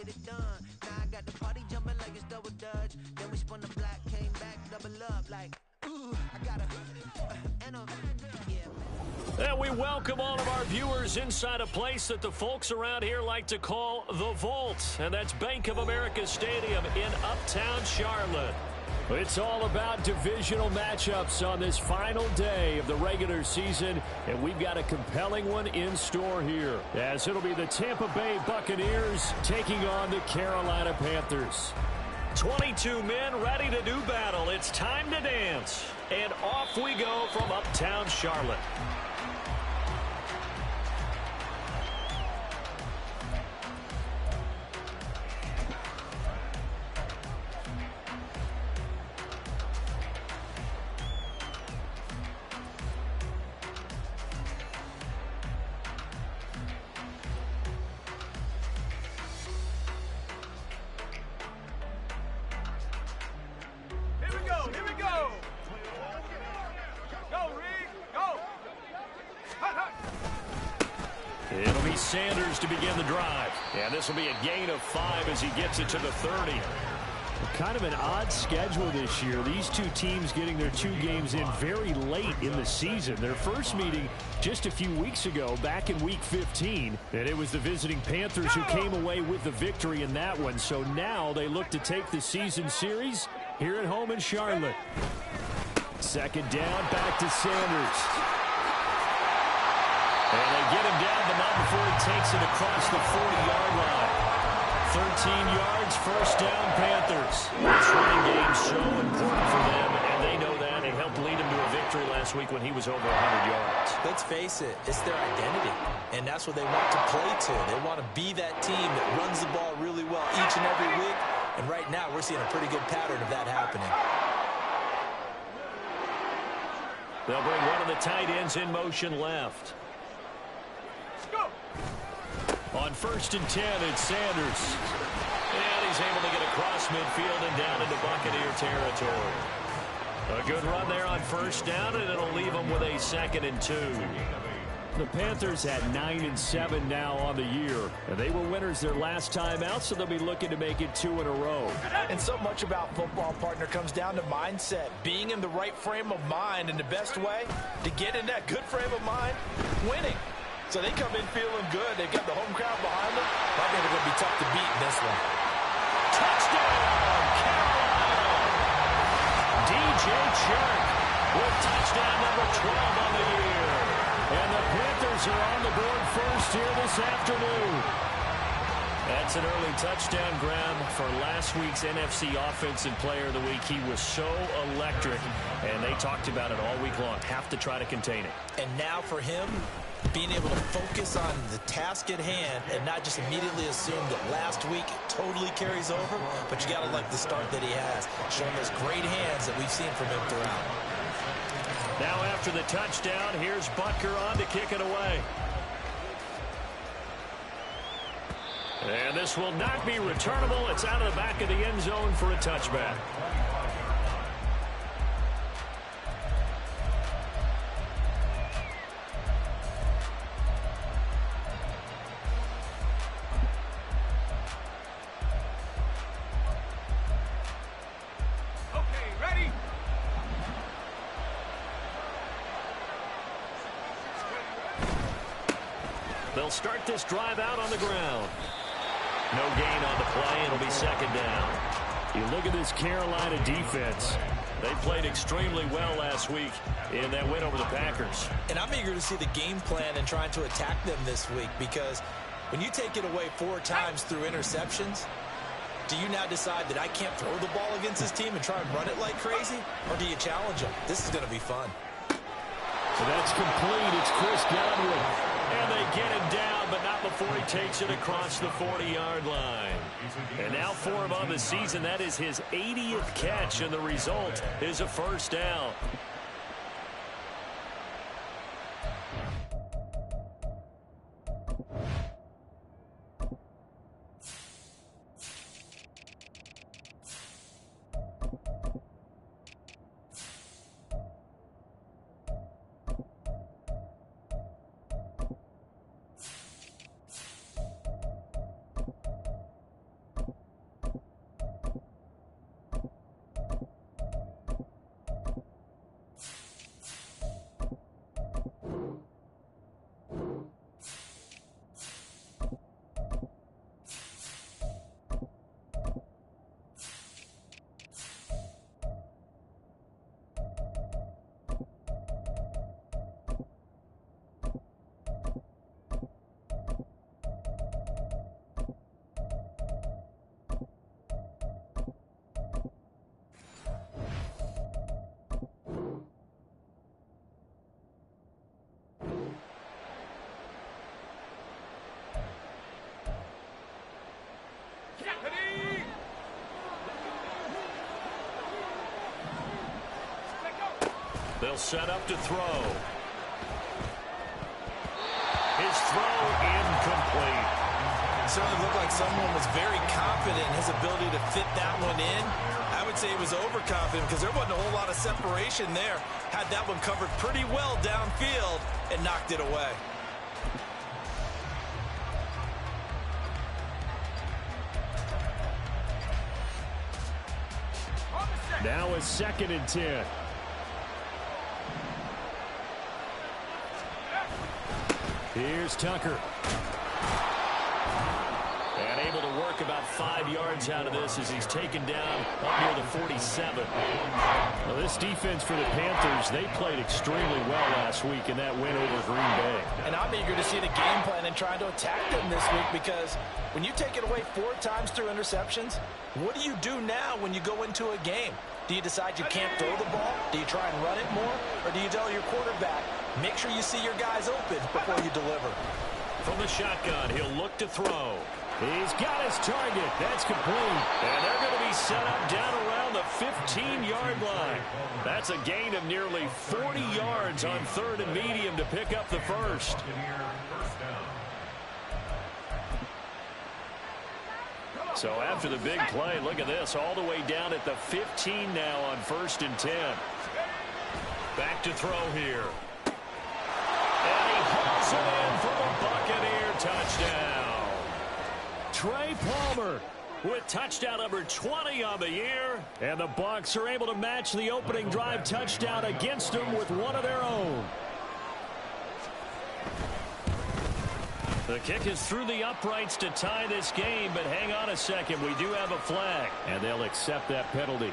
get it done. Now I got the party jumping like it's double dutch. Then we spun the block, came back, double up like, ooh, I got yeah. And we welcome all of our viewers inside a place that the folks around here like to call the Vault. And that's Bank of America Stadium in Uptown Charlotte. It's all about divisional matchups on this final day of the regular season, and we've got a compelling one in store here, as it'll be the Tampa Bay Buccaneers taking on the Carolina Panthers. 22 men ready to do battle. It's time to dance, and off we go from Uptown Charlotte. It'll be Sanders to begin the drive. And this will be a gain of 5 as he gets it to the 30. Kind of an odd schedule this year. These two teams getting their 2 games in very late in the season. Their first meeting just a few weeks ago, back in Week 15. And it was the visiting Panthers who came away with the victory in that one. So now they look to take the season series here at home in Charlotte. Second down, back to Sanders. And they get him down, but not before he takes it across the 40-yard line. 13 yards, first down, Panthers. This running game so important for them, and they know that. It helped lead him to a victory last week when he was over 100 yards. Let's face it, it's their identity, and that's what they want to play to. They want to be that team that runs the ball really well each and every week, and right now we're seeing a pretty good pattern of that happening. They'll bring one of the tight ends in motion left. On 1st and 10, it's Sanders. And he's able to get across midfield and down into Buccaneer territory. A good run there on 1st down, and it'll leave them with a 2nd and 2. The Panthers at 9-7 now on the year. And they were winners their last time out, so they'll be looking to make it 2 in a row. And so much about football, partner, comes down to mindset. Being in the right frame of mind, and the best way to get in that good frame of mind, winning. So they come in feeling good. They've got the home crowd behind them. I think they're going to be tough to beat in this one. Touchdown, Carolina! DJ Chark with touchdown number 12 on the year. And the Panthers are on the board first here this afternoon. That's an early touchdown grab for last week's NFC Offensive Player of the Week. He was so electric, and they talked about it all week long. Have to try to contain it. And now for him, being able to focus on the task at hand and not just immediately assume that last week totally carries over, but you got to like the start that he has, showing those great hands that we've seen from him throughout. Now after the touchdown, here's Butker on to kick it away. And this will not be returnable. It's out of the back of the end zone for a touchback. They'll start this drive out on the ground. No gain on the play. It'll be 2nd down. You look at this Carolina defense. They played extremely well last week in that win over the Packers. And I'm eager to see the game plan and trying to attack them this week, because when you take it away 4 times through interceptions, do you now decide that I can't throw the ball against this team and try and run it like crazy? Or do you challenge them? This is going to be fun. So that's complete. It's Chris Godwin. And they get him down, but not before he takes it across the 40-yard line. And now for him on the season, that is his 80th catch, and the result is a 1st down. They'll set up to throw. His throw incomplete. It certainly looked like someone was very confident in his ability to fit that one in. I would say he was overconfident because there wasn't a whole lot of separation there. Had that one covered pretty well downfield and knocked it away. Now a 2nd and 10. Here's Tucker. And able to work about 5 yards out of this as he's taken down up near the 47. Well, this defense for the Panthers, they played extremely well last week in that win over Green Bay. And I'm eager to see the game plan and trying to attack them this week, because when you take it away 4 times through interceptions, what do you do now when you go into a game? Do you decide you can't throw the ball? Do you try and run it more? Or do you tell your quarterback, make sure you see your guys open before you deliver? From the shotgun, he'll look to throw. He's got his target. That's complete. And they're going to be set up down around the 15-yard line. That's a gain of nearly 40 yards on 3rd and medium to pick up the first. So after the big play, look at this, all the way down at the 15 now on 1st and 10. Back to throw here. And he hauls it in for the Buccaneer touchdown. Trey Palmer with touchdown number 20 on the year. And the Bucs are able to match the opening drive touchdown against them with one of their own. The kick is through the uprights to tie this game, but hang on a second. We do have a flag. And they'll accept that penalty.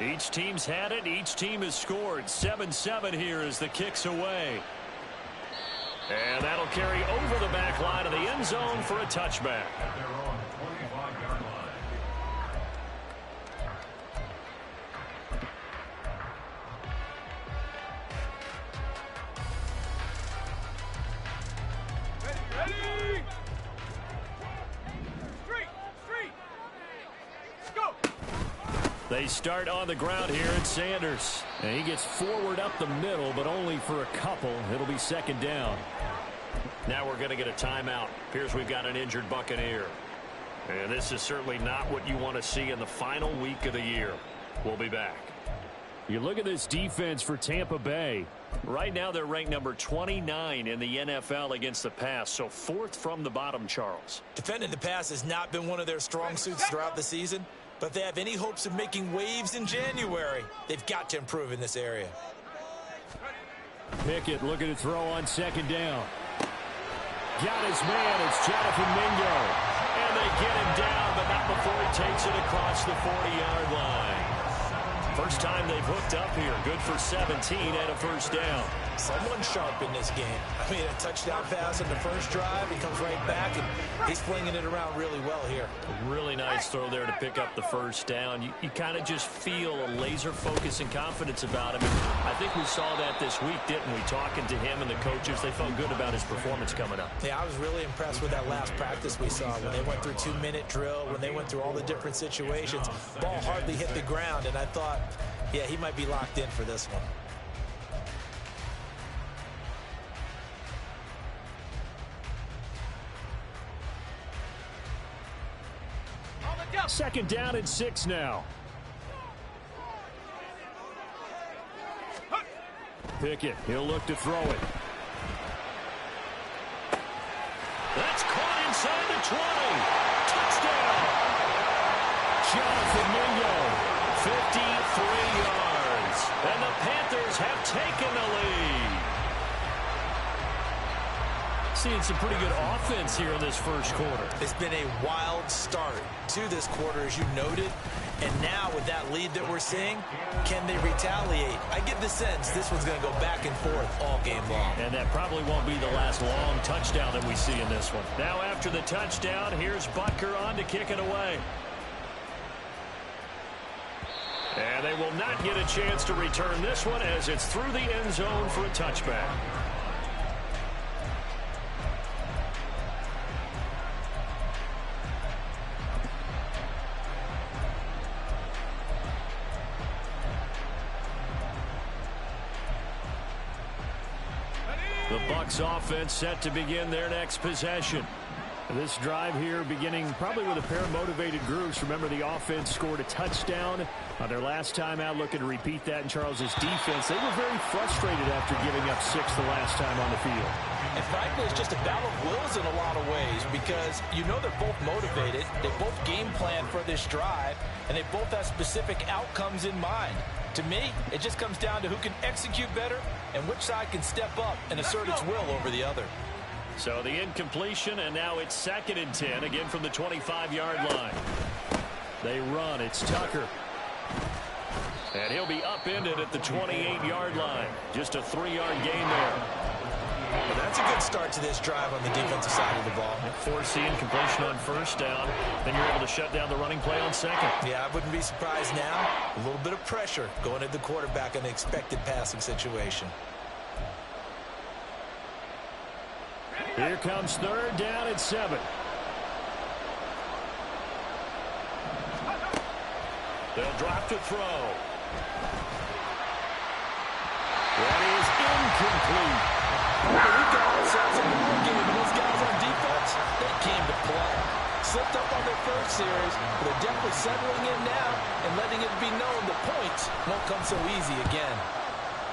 Each team's had it. Each team has scored. 7-7 here as the kick's away. And that'll carry over the back line of the end zone for a touchback. They start on the ground here at Sanders. And he gets forward up the middle, but only for a couple. It'll be 2nd down. Now we're going to get a timeout. Appears we've got an injured Buccaneer. And this is certainly not what you want to see in the final week of the year. We'll be back. You look at this defense for Tampa Bay. Right now they're ranked number 29 in the NFL against the pass, so 4th from the bottom, Charles. Defending the pass has not been one of their strong suits throughout the season. But if they have any hopes of making waves in January, they've got to improve in this area. Pickett looking to throw on 2nd down. Got his man. It's Jonathan Mingo. And they get him down, but not before he takes it across the 40-yard line. First time they've hooked up here. Good for 17 and a 1st down. Someone sharp in this game. I mean, a touchdown pass on the first drive. He comes right back, and he's flinging it around really well here. A really nice throw there to pick up the 1st down. You kind of just feel a laser focus and confidence about him. And I think we saw that this week, didn't we? Talking to him and the coaches, they felt good about his performance coming up. Yeah, I was really impressed with that last practice we saw when they went through 2-minute drill, when they went through all the different situations. Ball hardly hit the ground, and I thought, yeah, he might be locked in for this one. 2nd down and 6 now. Pickett, he'll look to throw it. That's caught inside the 20. Touchdown. Jonathan Mingo. 53 yards. And the Panthers have taken the lead. Seeing some pretty good offense here in this first quarter. It's been a wild start to this quarter, as you noted. And now with that lead that we're seeing, can they retaliate? I get the sense this one's going to go back and forth all game long. And that probably won't be the last long touchdown that we see in this one. Now after the touchdown, here's Butker on to kick it away. And they will not get a chance to return this one as it's through the end zone for a touchback. The Bucs offense set to begin their next possession. This drive here beginning probably with a pair of motivated groups. Remember, the offense scored a touchdown on their last time out, looking to repeat that in Charles's defense. They were very frustrated after giving up 6 the last time on the field. And frankly, it's just a battle of wills in a lot of ways because you know they're both motivated. They both game plan for this drive, and they both have specific outcomes in mind. To me, it just comes down to who can execute better and which side can step up and assert its will over the other. So the incompletion, and now it's 2nd and 10, again from the 25-yard line. They run. It's Tucker. And he'll be upended at the 28-yard line. Just a 3-yard gain there. Well, that's a good start to this drive on the defensive side of the ball. Force the incompletion on 1st down. Then you're able to shut down the running play on 2nd. Yeah, I wouldn't be surprised now. A little bit of pressure going at the quarterback in an expected passing situation. Here comes 3rd down and 7. They'll drop to throw. That is incomplete. We got ourselves a ball game, and those guys on defense, they came to play. Slipped up on their first series, but they're definitely settling in now and letting it be known the points won't come so easy again.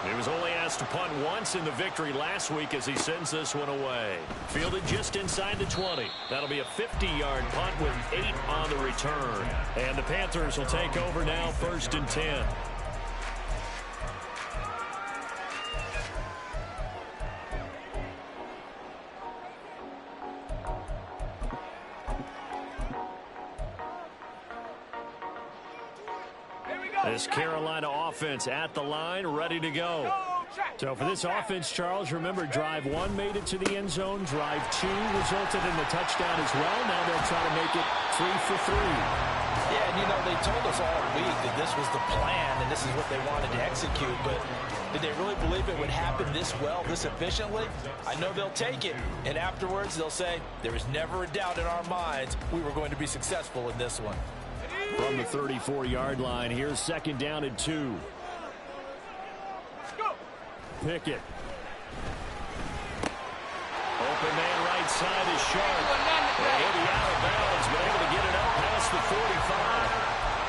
He was only asked to punt once in the victory last week as he sends this one away. Fielded just inside the 20. That'll be a 50-yard punt with 8 on the return. And the Panthers will take over now, 1st and 10. This Carolina offense at the line, ready to go. So for this offense, Charles, remember, drive 1 made it to the end zone. Drive 2 resulted in the touchdown as well. Now they'll try to make it 3 for 3. Yeah, and you know, they told us all week that this was the plan and this is what they wanted to execute, but did they really believe it would happen this well, this efficiently? I know they'll take it, and afterwards they'll say, there was never a doubt in our minds we were going to be successful in this one. From the 34-yard line, here's 2nd down and 2. Pickett. Open man right side is Sharp. And he'll be out of bounds, but able to get it up past the 45.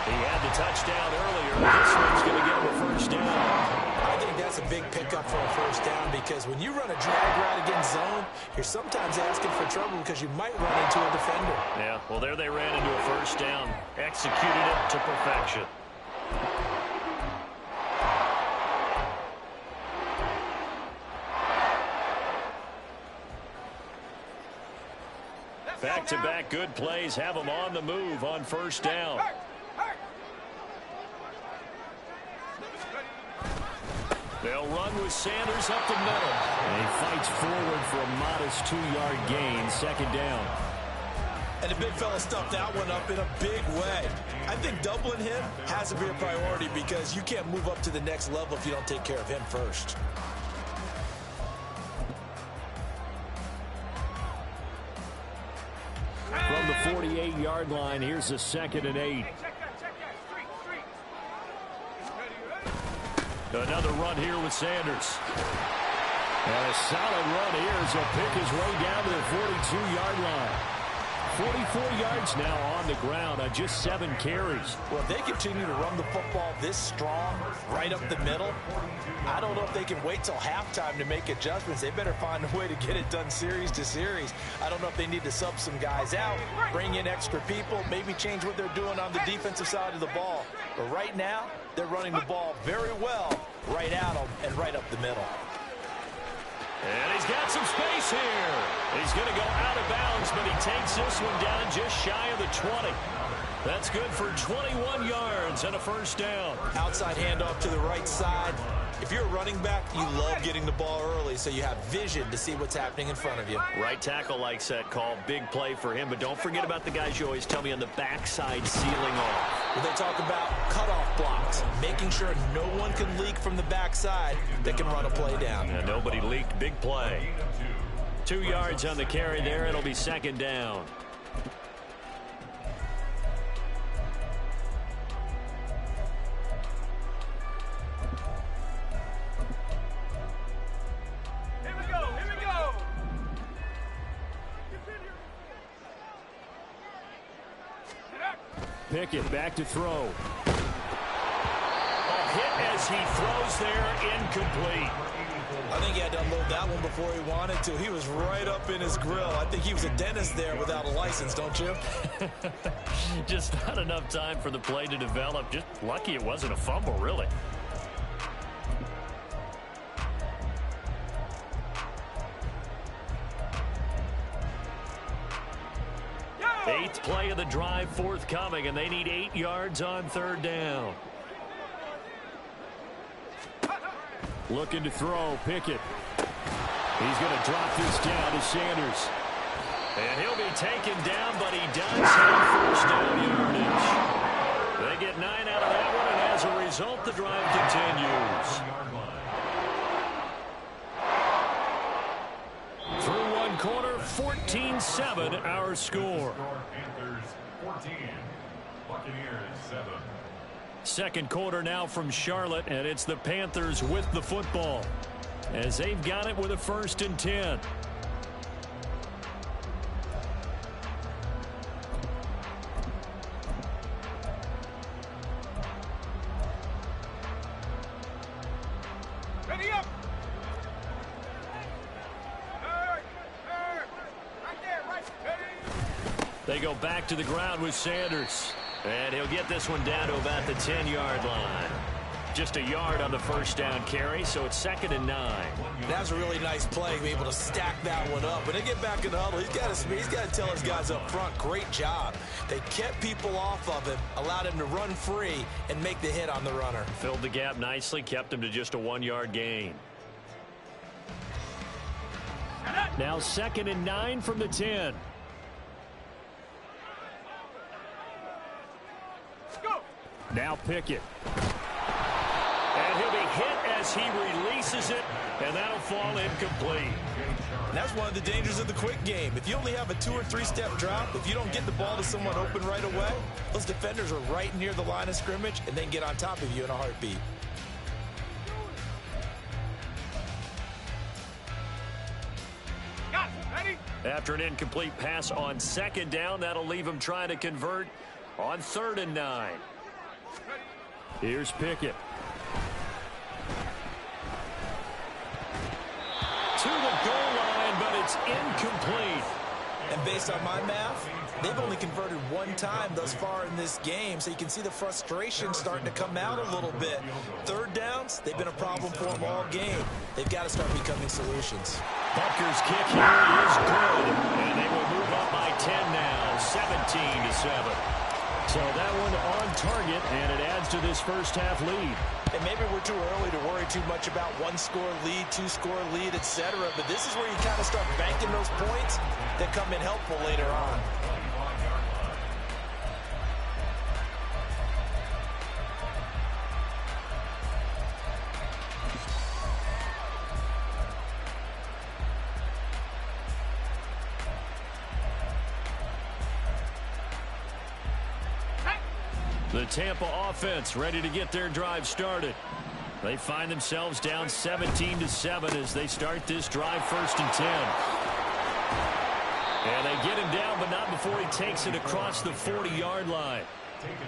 He had the touchdown earlier. This one's going to get him a 1st down. I think that's a big pickup for a 1st down because when you run a drag route against zone, you're sometimes asking for trouble because you might run into a defender. Yeah, well, there they ran into a 1st down. Executed it to perfection. Back-to-back good plays have them on the move on 1st down. They'll run with Sanders up the middle. And he fights forward for a modest 2-yard gain, 2nd down. And the big fella stuffed that one up in a big way. I think doubling him has to be a priority because you can't move up to the next level if you don't take care of him first. From the 48-yard line, here's the 2nd and 8. Another run here with Sanders. And a solid run here as he'll pick his way down to the 42-yard line. 44 yards now on the ground on just 7 carries. Well, if they continue to run the football this strong, right up the middle, I don't know if they can wait till halftime to make adjustments. They better find a way to get it done series to series. I don't know if they need to sub some guys out, bring in extra people, maybe change what they're doing on the defensive side of the ball. But right now, they're running the ball very well right at them and right up the middle. And he's got some space here. He's going to go out of bounds, but he takes this one down just shy of the 20. That's good for 21 yards and a 1st down. Outside handoff to the right side. If you're a running back, you love getting the ball early so you have vision to see what's happening in front of you. Right tackle likes that call. Big play for him, but don't forget about the guys you always tell me on the backside sealing off. When they talk about cutoff blocks, making sure no one can leak from the backside that can run a play down. And nobody leaked. Big play. 2 yards on the carry there. It'll be 2nd down. Here we go. Pickett back to throw. A hit as he throws there, incomplete. I think he had to unload that one before he wanted to. He was right up in his grill. I think he was a dentist there without a license, don't you? Just not enough time for the play to develop. Just lucky it wasn't a fumble, really. Eighth play of the drive forthcoming, and they need 8 yards on third down. Looking to throw, Pickett. He's going to drop this down to Sanders. And he'll be taken down, but he does have first down yardage. They get 9 out of that one, and as a result, the drive continues. Through one quarter, 14-7 our score. Panthers 14, Buccaneers 7. Second quarter now from Charlotte, and it's the Panthers with the football as they've got it with a 1st and 10. Ready up! They go back to the ground with Sanders. And he'll get this one down to about the 10-yard line. Just a yard on the first down carry, so it's 2nd and 9. That's a really nice play, be able to stack that one up. When they get back in the huddle, he's got to tell his guys up front, great job. They kept people off of him, allowed him to run free, and make the hit on the runner. Filled the gap nicely, kept him to just a 1-yard gain. Now 2nd and 9 from the 10. Now Pickett. And he'll be hit as he releases it, and that'll fall incomplete. And that's one of the dangers of the quick game. If you only have a 2- or 3-step drop, if you don't get the ball to someone open right away, those defenders are right near the line of scrimmage and then get on top of you in a heartbeat. After an incomplete pass on 2nd down, that'll leave him trying to convert on 3rd and 9. Here's Pickett. To the goal line, but it's incomplete. And based on my math, they've only converted 1 time thus far in this game, so you can see the frustration starting to come out a little bit. 3rd downs, they've been a problem for them all game. They've got to start becoming solutions. Butker's kick here is good, and they will move up by 10 now, 17-7. So that one on target, and it adds to this first half lead. And maybe we're too early to worry too much about 1-score lead, 2-score lead, etc. But this is where you kind of start banking those points that come in helpful later on. The Tampa offense ready to get their drive started. They find themselves down 17-7 as they start this drive 1st and 10. And they get him down, but not before he takes it across the 40-yard line.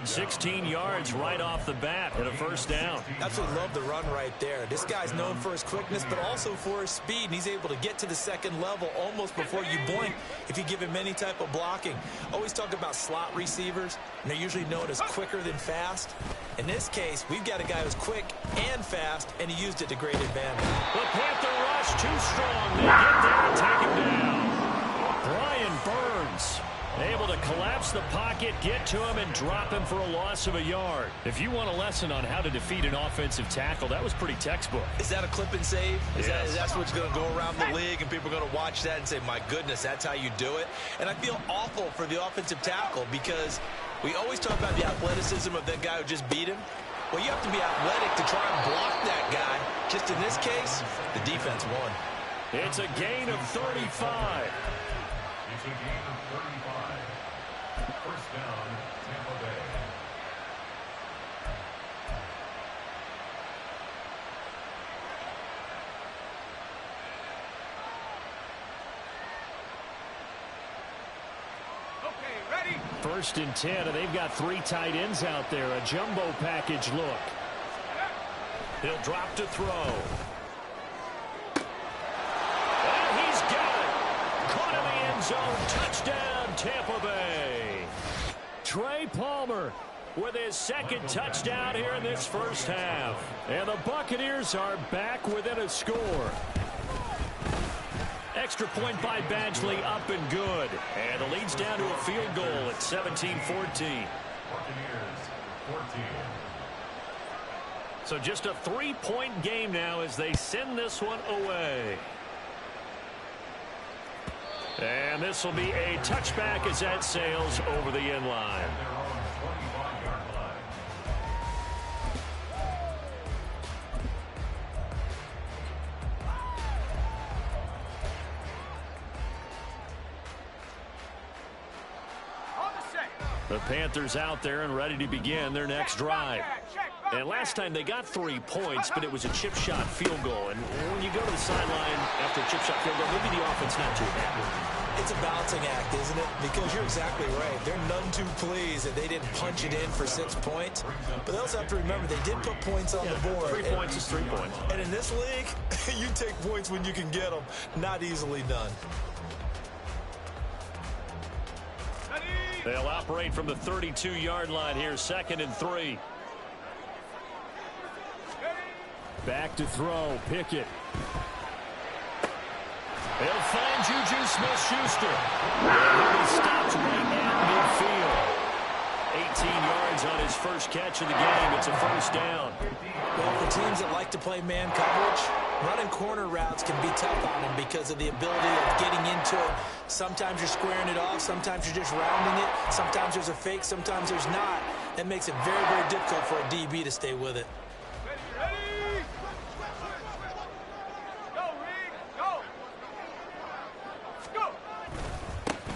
16 yards right off the bat and a 1st down. Absolutely love the run right there. This guy's known for his quickness, but also for his speed. And he's able to get to the 2nd level almost before you blink if you give him any type of blocking. Always talk about slot receivers, and they're usually known as quicker than fast. In this case, we've got a guy who's quick and fast, and he used it to great advantage. The Panther rush too strong. They get there and take him down. Brian Burns able to collapse the pocket, get to him, and drop him for a loss of a yard. If you want a lesson on how to defeat an offensive tackle, that was pretty textbook. Is that a clip and save? Is that what's going to go around the league, and people are going to watch that and say, my goodness, that's how you do it? And I feel awful for the offensive tackle because we always talk about the athleticism of that guy who just beat him. Well, you have to be athletic to try and block that guy. Just in this case, the defense won. It's a gain of 35. It's a gain of 35. 1st down, Tampa Bay. First and 10, and they've got 3 tight ends out there. A jumbo package look. He'll drop to throw. And he's got it. Caught in the end zone. Touchdown, Tampa Bay. Trey Palmer With his second touchdown here in this first half. And the Buccaneers are back within a score. Extra point by Badgley, up and good. And the lead's down to a field goal at 17-14. Buccaneers 14. So just a 3-point game now as they send this one away. And this will be a touchback as that sails over the end line. Their own 25-yard line. The Panthers out there and ready to begin their next drive. And last time they got 3 points, but it was a chip shot field goal. And when you go to the sideline after a chip shot field goal, maybe the offense not too happy. It's a balancing act, isn't it? Because you're exactly right. They're none too pleased that they didn't punch it in for 6 points. But they also have to remember they did put points on the board. 3 points is 3 points. And in this league, you take points when you can get them. Not easily done. They'll operate from the 32-yard line here, 2nd and 3. Back to throw, Pickett. They'll find Juju Smith-Schuster. And he stops right at midfield. 18 yards on his first catch of the game. It's a first down. Well, for teams that like to play man coverage, running corner routes can be tough on them because of the ability of getting into it. Sometimes you're squaring it off. Sometimes you're just rounding it. Sometimes there's a fake. Sometimes there's not. That makes it very, very difficult for a DB to stay with it.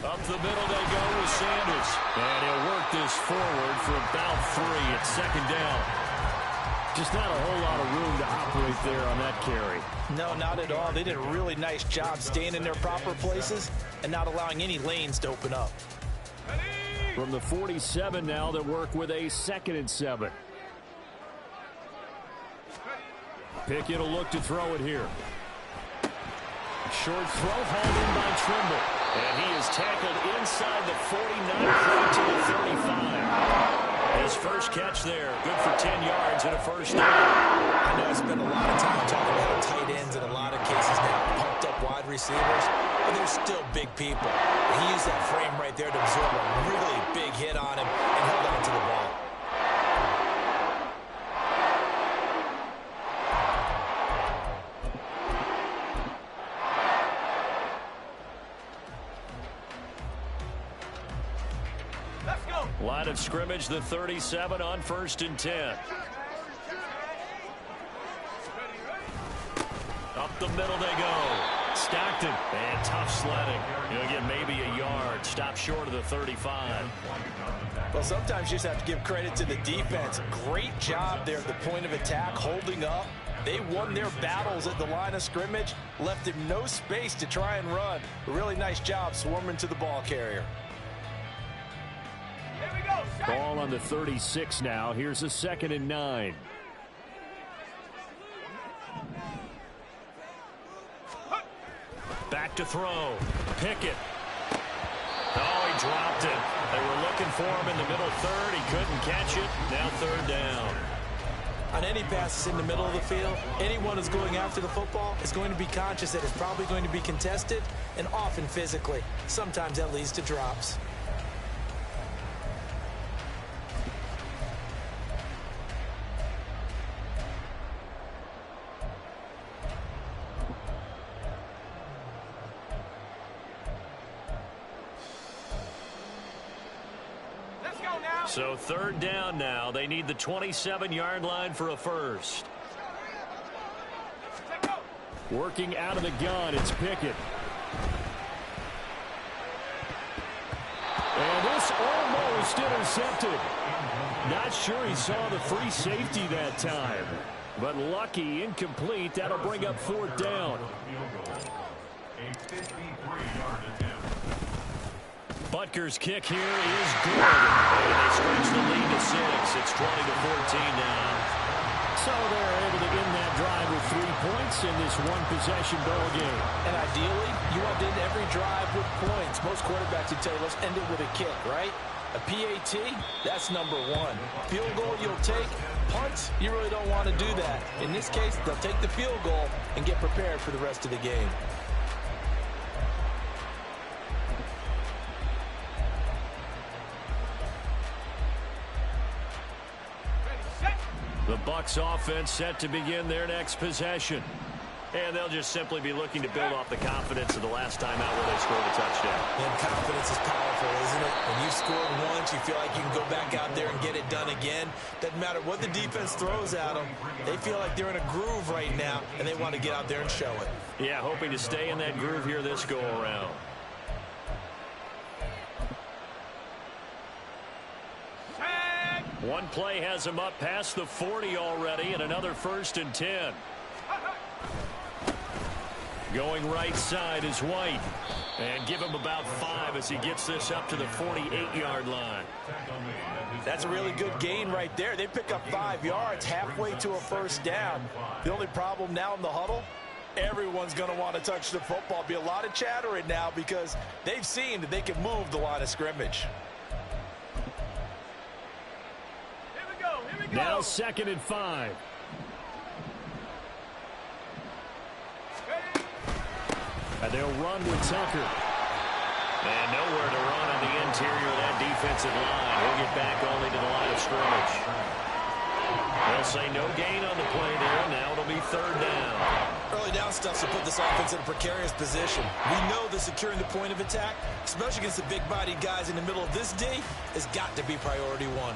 Up the middle they go with Sanders. And he'll work this forward for about 3 at 2nd down. Just not a whole lot of room to operate there on that carry. No, not at all. They did a really nice job staying in their proper places and not allowing any lanes to open up. From the 47 now, they work with a 2nd and 7. Pickett will look to throw it here. Short throw hauled in by Trimble. And he is tackled inside the 49 to the 35. His first catch there. Good for 10 yards and a first down. I know I spend a lot of time talking about tight ends in a lot of cases now, pumped up wide receivers, but they're still big people. And he used that frame right there to absorb a really big hit on him and held on to the ball. Line of scrimmage, the 37 on 1st and 10. Up the middle they go. Stockton, and tough sledding. He'll get maybe a yard. Stop short of the 35. Well, sometimes you just have to give credit to the defense. Great job there at the point of attack, holding up. They won their battles at the line of scrimmage, left him no space to try and run. A really nice job swarming to the ball carrier. Ball on the 36 now. Here's a 2nd and 9. Back to throw. Pickett. Oh, he dropped it. They were looking for him in the middle third. He couldn't catch it. Now 3rd down. On any passes in the middle of the field, anyone who's going after the football is going to be conscious that it's probably going to be contested, and often physically. Sometimes that leads to drops. So 3rd down now. They need the 27-yard line for a first. Working out of the gun, it's Pickett. And this almost intercepted. Not sure he saw the free safety that time. But lucky, incomplete. That'll bring up 4th down. A 53-yard attempt. Butker's kick here is good. And they stretch the lead to 6. It's 20-14 now. So they're able to end that drive with 3 points in this one-possession ball game. And ideally, you want to end every drive with points. Most quarterbacks would tell you, let's end it with a kick, right? A PAT, that's number 1. Field goal you'll take. Punts, you really don't want to do that. In this case, they'll take the field goal and get prepared for the rest of the game. The Bucs offense set to begin their next possession. And they'll just simply be looking to build off the confidence of the last time out where they scored a touchdown. And confidence is powerful, isn't it? When you've scored once, you feel like you can go back out there and get it done again. Doesn't matter what the defense throws at them. They feel like they're in a groove right now, and they want to get out there and show it. Yeah, hoping to stay in that groove here this go-around. One play has him up past the 40 already, and another 1st and 10. Going right side is White. And give him about 5 as he gets this up to the 48-yard line. That's a really good gain right there. They pick up 5 yards halfway to a 1st down. The only problem now in the huddle, everyone's going to want to touch the football. Be a lot of chattering now because they've seen that they can move the line of scrimmage. Now 2nd and 5. And they'll run with Tucker. And nowhere to run on the interior of that defensive line. He'll get back only to the line of scrimmage. They'll say no gain on the play there. Now it'll be 3rd down. Early down stuff to put this offense in a precarious position. We know that securing the point of attack, especially against the big-bodied guys in the middle of this D, has got to be priority 1.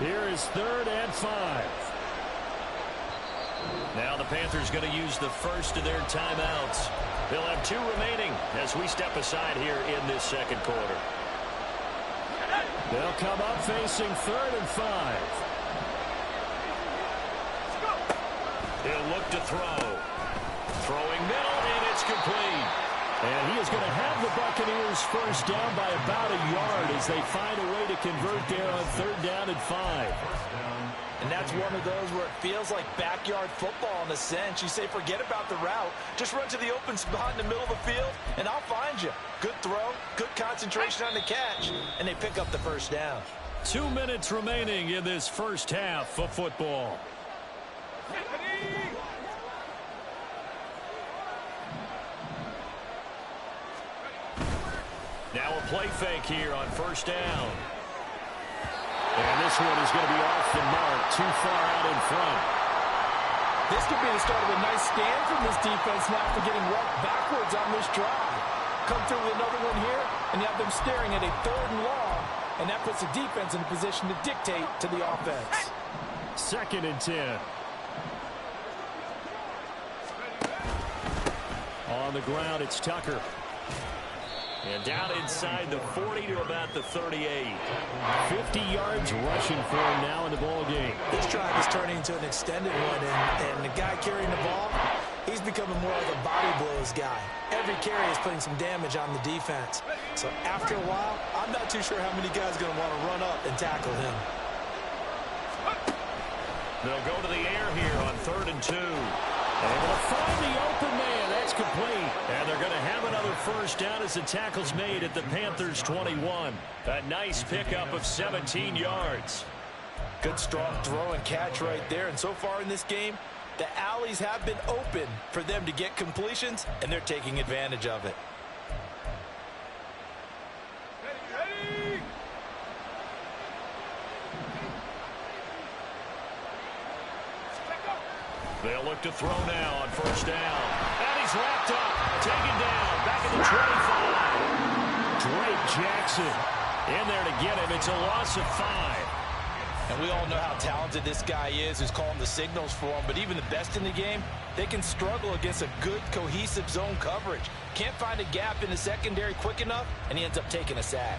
Here is 3rd and 5. Now the Panthers going to use the first of their timeouts. They'll have 2 remaining as we step aside here in this 2nd quarter. They'll come up facing 3rd and 5. He'll look to throw. Throwing middle, and it's complete. And he is going to have the Buccaneers 1st down by about a yard as they find a way to convert there on 3rd down and 5. And that's one of those where it feels like backyard football in a sense. You say, forget about the route. Just run to the open spot in the middle of the field, and I'll find you. Good throw, good concentration on the catch, and they pick up the 1st down. 2 minutes remaining in this 1st half of football. Now a play fake here on 1st down. And this one is going to be off the mark, too far out in front. This could be the start of a nice stand from this defense now after getting walked backwards on this drive. Come through with another one here, and you have them staring at a 3rd and long, and that puts the defense in a position to dictate to the offense. 2nd and 10. On the ground, it's Tucker. And down inside the 40 to about the 38. 50 yards rushing for him now in the ball game. This drive is turning into an extended one, and the guy carrying the ball, he's becoming more like a body blows guy. Every carry is putting some damage on the defense. So after a while, I'm not too sure how many guys are going to want to run up and tackle him. They'll go to the air here on 3rd and 2. Able to find the open man. That's complete. And they're going to have another 1st down as the tackle's made at the Panthers 21. A nice pickup of 17 yards. Good strong throw and catch right there. And so far in this game, the alleys have been open for them to get completions, and they're taking advantage of it. They'll look to throw now on 1st down. And he's wrapped up, taken down, back at the 25. Drake Jackson In there to get him. It's a loss of 5. And we all know how talented this guy is who's calling the signals for him. But even the best in the game, they can struggle against a good, cohesive zone coverage. Can't find a gap in the secondary quick enough, and he ends up taking a sack.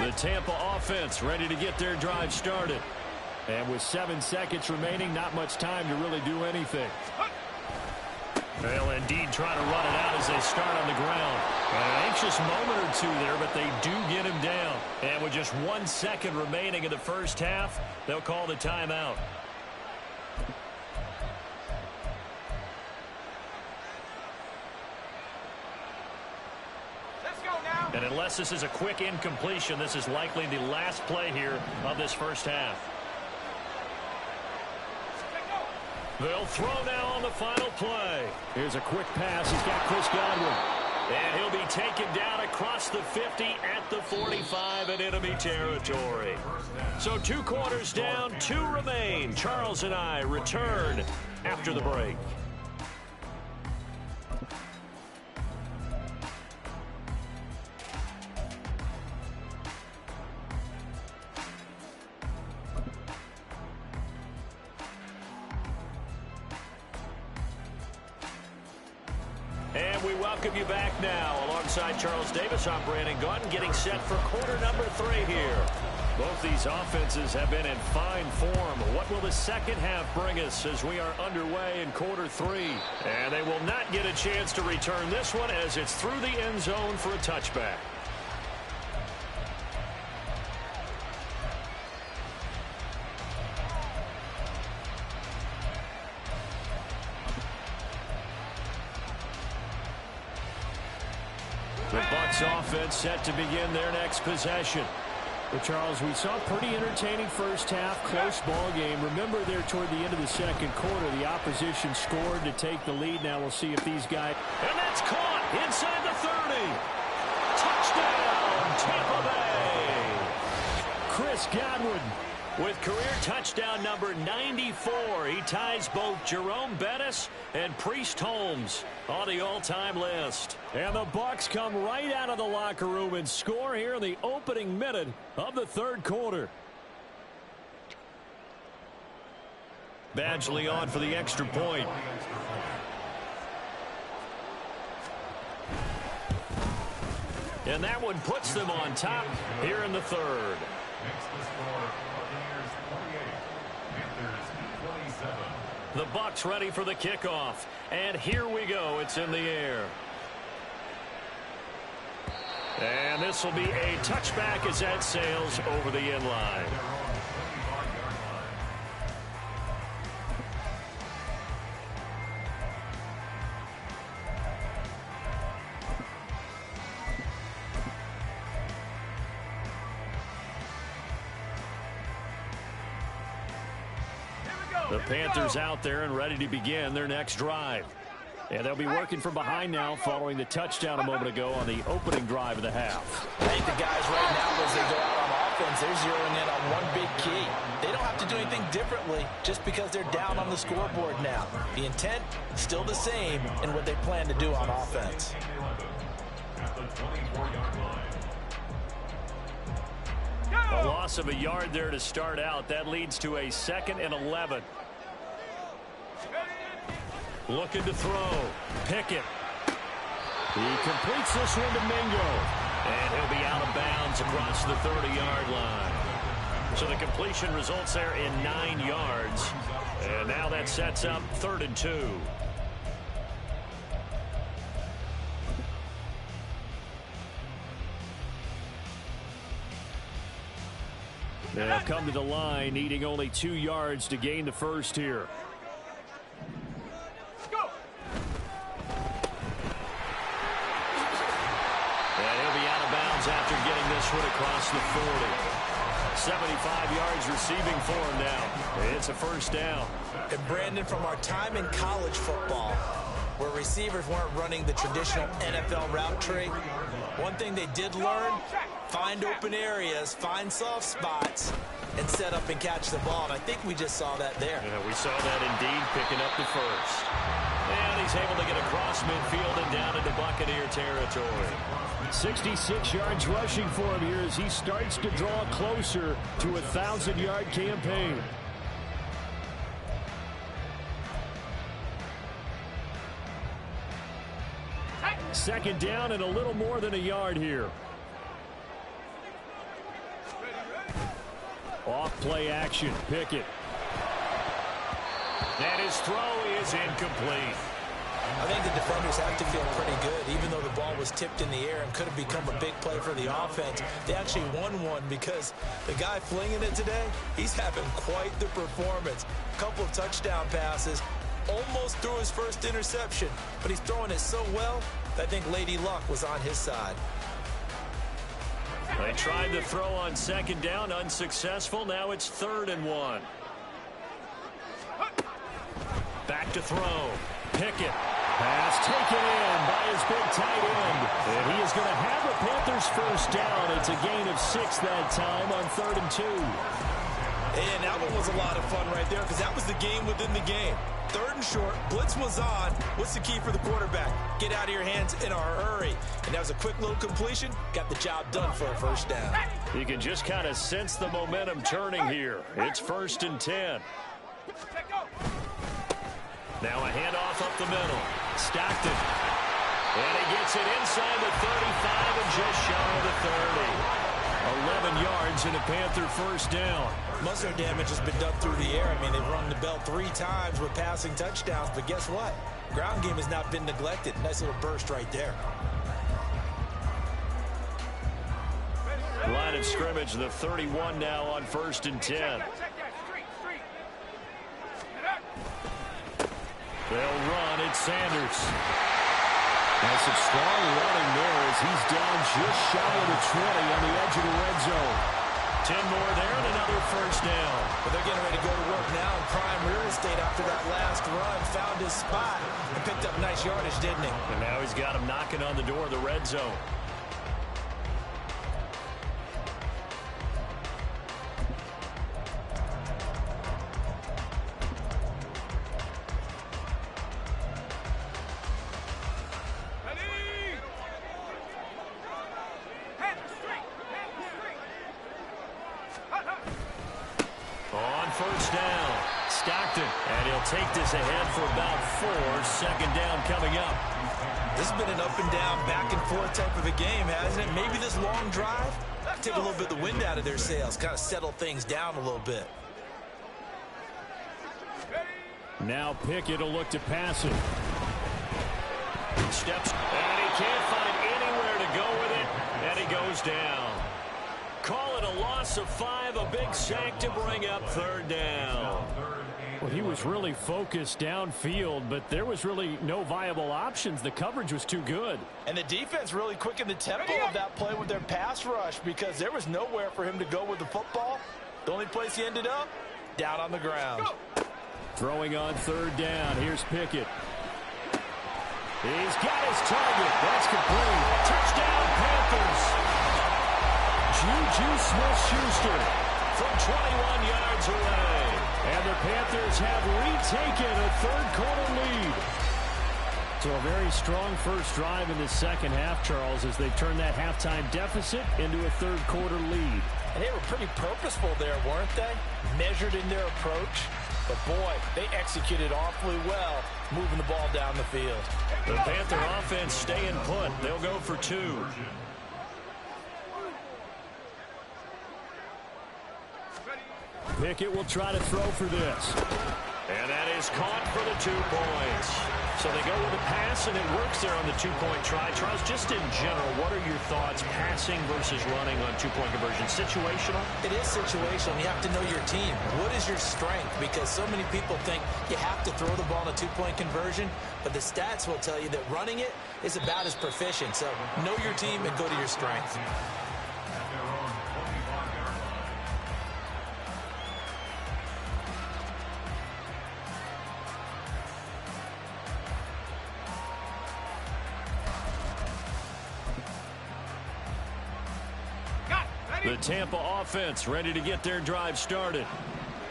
The Tampa offense ready to get their drive started. And with 7 seconds remaining, not much time to really do anything. They'll indeed try to run it out as they start on the ground. An anxious moment or two there, but they do get him down. And with just 1 second remaining in the first half, they'll call the timeout. Let's go now. And unless this is a quick incompletion, this is likely the last play here of this first half. They'll throw now on the final play. Here's a quick pass. He's got Chris Godwin. And he'll be taken down across the 50 at the 45 in enemy territory. So 2 quarters down, 2 remain. Charles and I return after the break. And we welcome you back now. Alongside Charles Davis, I'm Brandon Gaudin, getting set for quarter number 3 here. Both these offenses have been in fine form. What will the second half bring us as we are underway in quarter 3? And they will not get a chance to return this one as it's through the end zone for a touchback. The Bucs offense set to begin their next possession. But Charles, we saw a pretty entertaining first half, close ball game. Remember there toward the end of the second quarter, the opposition scored to take the lead. Now we'll see if these guys... And that's caught inside the 30. Touchdown, Tampa Bay. Chris Godwin. With career touchdown number 94, he ties both Jerome Bettis and Priest Holmes on the all-time list. And the Bucs come right out of the locker room and score here in the opening minute of the third quarter. Badgley on for the extra point. And that one puts them on top here in the third. Next to score, Buccaneers 48, Panthers 27. The Bucs ready for the kickoff. And here we go. It's in the air. And this will be a touchback as that sails over the end line. The Panthers out there and ready to begin their next drive. And they'll be working from behind now following the touchdown a moment ago on the opening drive of the half. I think the guys right now, as they go out on offense, they're zeroing in on one big key. They don't have to do anything differently just because they're down on the scoreboard now. The intent still the same in what they plan to do on offense. At the 24-yard line. A loss of a yard there to start out. That leads to a 2nd and 11. Looking to throw. Pickett. He completes this one to Mingo. And he'll be out of bounds across the 30-yard line. So the completion results there in 9 yards. And now that sets up 3rd and 2. They'll come to the line, needing only 2 yards to gain the first here. After getting this one across the 40. 75 yards receiving for him now. It's a first down. And Brandon, from our time in college football, where receivers weren't running the traditional NFL route tree, one thing they did learn, find open areas, find soft spots, and set up and catch the ball. And I think we just saw that there. Yeah, we saw that indeed, picking up the first. And he's able to get across midfield and down into Buccaneer territory. 66 yards rushing for him here as he starts to draw closer to a 1,000-yard campaign. Second down and a little more than a yard here. Off play action. Pickett. And his throw is incomplete. I think the defenders have to feel pretty good. Even though the ball was tipped in the air and could have become a big play for the offense, they actually won one because the guy flinging it today, he's having quite the performance. A couple of touchdown passes, almost threw his first interception, but he's throwing it so well that I think Lady Luck was on his side. They tried to throw on second down, unsuccessful. Now it's 3rd and 1. Back to throw. Pickett. Pass taken in by his big tight end. And he is going to have the Panthers first down. It's a gain of 6 that time on 3rd and 2. And that one was a lot of fun right there because that was the game within the game. 3rd and short, blitz was on. What's the key for the quarterback? Get out of your hands in a hurry. And that was a quick little completion. Got the job done for a first down. You can just kind of sense the momentum turning here. It's 1st and 10. Now a handoff up the middle. Stockton. And he gets it inside the 35 and just shy of the 30. 11 yards and a Panther first down. Most of their damage has been done through the air. I mean, they've rung the bell 3 times with passing touchdowns, but guess what? Ground game has not been neglected. Nice little burst right there. Line of scrimmage, the 31 now on 1st and 10. They'll run. It's Sanders. That's some strong running there as he's down just shy of the 20 on the edge of the red zone. 10 more there and another first down. But they're getting ready to go to work now in prime real estate after that last run. Found his spot and picked up nice yardage, didn't he? And now he's got him knocking on the door of the red zone. Take this ahead for about 4. 2nd down coming up. This has been an up and down, back and forth type of a game, hasn't it? Maybe this long drive, take a little bit of the wind out of their sails, kind of settle things down a little bit. Now Pickett will look to pass it. Steps, and he can't find anywhere to go with it, and he goes down. Call it a loss of 5, a big sack to bring up 3rd down. Well, he was really focused downfield, but there was really no viable options. The coverage was too good. And the defense really quickened the tempo of that play with their pass rush because there was nowhere for him to go with the football. The only place he ended up, down on the ground. Throwing on 3rd down. Here's Pickett. He's got his target. That's complete. Touchdown, Panthers. Juju Smith-Schuster from 21 yards away. And the Panthers have retaken a 3rd quarter lead. So a very strong first drive in the second half, Charles, as they turn that halftime deficit into a 3rd quarter lead. And they were pretty purposeful there, weren't they? Measured in their approach. But, boy, they executed awfully well, moving the ball down the field. The Panther offense staying put. They'll go for 2. Pickett will try to throw for this. And that is caught for the 2 points. So they go with a pass, and it works there on the 2-point try. Charles, just in general, what are your thoughts, passing versus running on 2-point conversion? Situational? It is situational. You have to know your team. What is your strength? Because so many people think you have to throw the ball in a 2-point conversion, but the stats will tell you that running it is about as proficient. So know your team and go to your strength. The Tampa offense ready to get their drive started.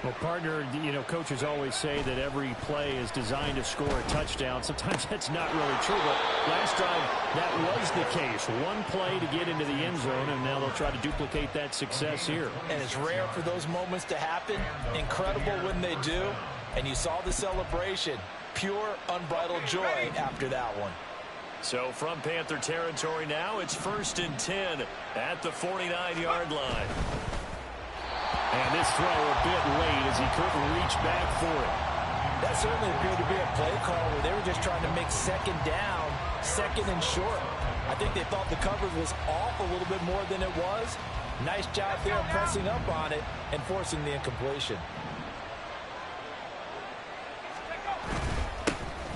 Well, partner, coaches always say that every play is designed to score a touchdown. Sometimes that's not really true, but last drive, that was the case. One play to get into the end zone, and now they'll try to duplicate that success here. And it's rare for those moments to happen. Incredible when they do. And you saw the celebration. Pure, unbridled joy after that one. So from Panther territory now, it's 1st and 10 at the 49-yard line. And this throw a bit late as he couldn't reach back for it. That certainly appeared to be a play call where they were just trying to make second down, second and short. I think they thought the coverage was off a little bit more than it was. Nice job there pressing up on it and forcing the incompletion.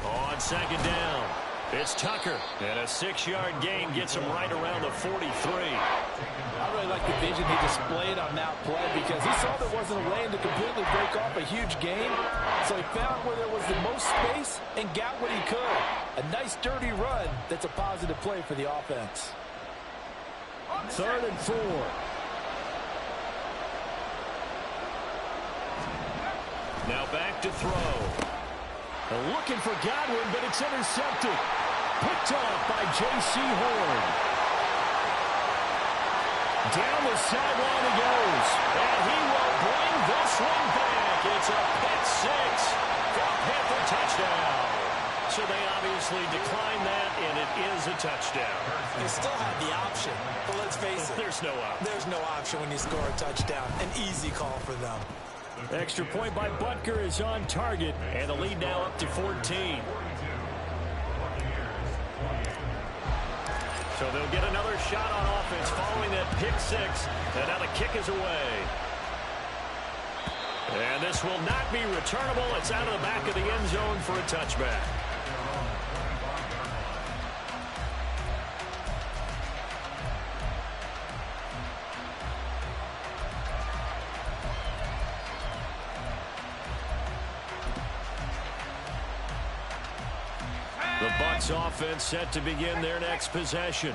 On second down, it's Tucker. And a 6-yard gain gets him right around the 43. I really like the vision he displayed on that play because he saw there wasn't a lane to completely break off a huge gain. So he found where there was the most space and got what he could. A nice dirty run that's a positive play for the offense. 3rd and 4. Now back to throw. Looking for Godwin, but it's intercepted. Picked off by J.C. Horn. Down the sideline he goes. And he will bring this one back. It's a pick six for a Panther touchdown. So they obviously declined that, and it is a touchdown. They still have the option, but let's face it. There's no option. There's no option when you score a touchdown. An easy call for them. Extra point by Butker is on target, and the lead now up to 14. So they'll get another shot on offense following that pick six, and now the kick is away. And this will not be returnable. It's out of the back of the end zone for a touchback. The Bucs offense set to begin their next possession.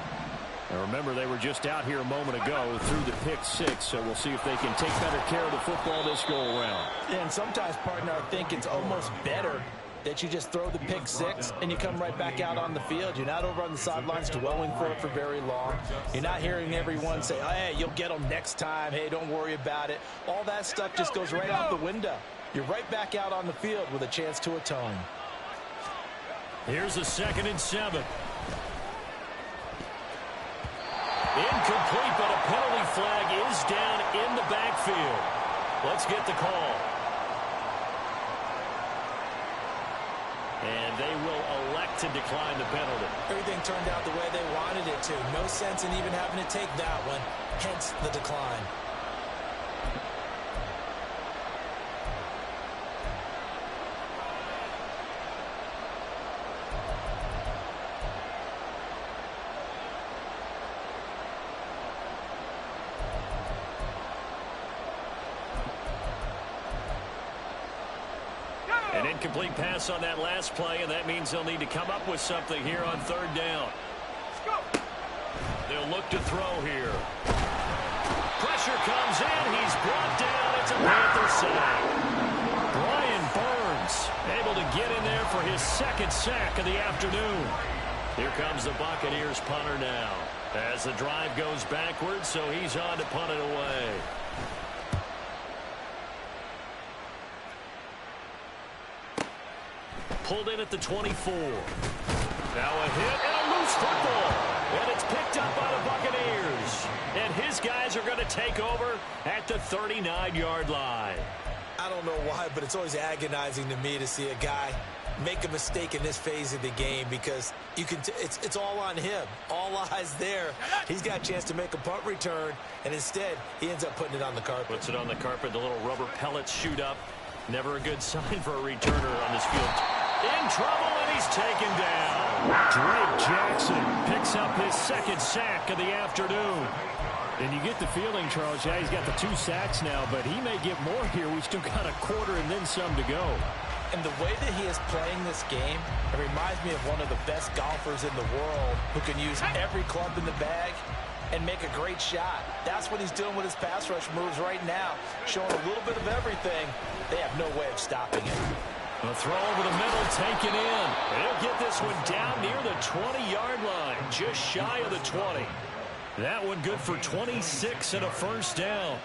Now remember, they were just out here a moment ago through the pick six, so we'll see if they can take better care of the football this go-around. And sometimes, partner, I think it's almost better that you just throw the pick six and you come right back out on the field. You're not over on the sidelines dwelling for it for very long. You're not hearing everyone say, oh, hey, you'll get them next time. Hey, don't worry about it. All that stuff just goes right out the window. You're right back out on the field with a chance to atone. Here's a 2nd and 7. Incomplete, but a penalty flag is down in the backfield. Let's get the call. And they will elect to decline the penalty. Everything turned out the way they wanted it to. No sense in even having to take that one, hence the decline. An incomplete pass on that last play, and that means they'll need to come up with something here on 3rd down. They'll look to throw here. Pressure comes in. He's brought down. It's a Panther sack. Brian Burns able to get in there for his 2nd sack of the afternoon. Here comes the Buccaneers punter now as the drive goes backwards, so he's on to punt it away. Pulled in at the 24. Now a hit and a loose football. And it's picked up by the Buccaneers. And his guys are going to take over at the 39-yard line. I don't know why, but it's always agonizing to me to see a guy make a mistake in this phase of the game because you can it's all on him. All eyes there. He's got a chance to make a punt return, and instead he ends up putting it on the carpet. Puts it on the carpet. The little rubber pellets shoot up. Never a good sign for a returner on this field. In trouble, and he's taken down. Drake Jackson picks up his 2nd sack of the afternoon. And you get the feeling, Charles, yeah, he's got the 2 sacks now, but he may get more here. We still got a quarter and then some to go. And the way that he is playing this game, it reminds me of one of the best golfers in the world who can use every club in the bag and make a great shot. That's what he's doing with his pass rush moves right now, showing a little bit of everything. They have no way of stopping it. A throw over the middle, taken in. He'll get this one down near the 20-yard line, just shy of the 20. That one good for 26 and a 1st down.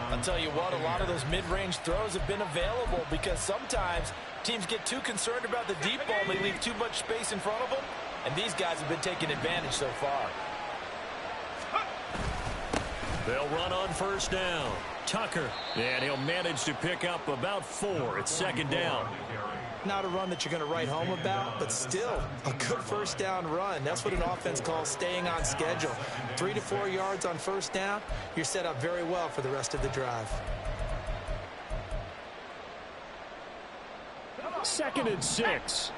I'll tell you what, a lot of those mid-range throws have been available because sometimes teams get too concerned about the deep ball and they leave too much space in front of them, and these guys have been taking advantage so far. They'll run on first down. Tucker, and he'll manage to pick up about 4. It's second down. Not a run that you're going to write home about, but still a good first down run. That's what an offense calls staying on schedule. 3 to 4 yards on first down, you're set up very well for the rest of the drive. Second and 6.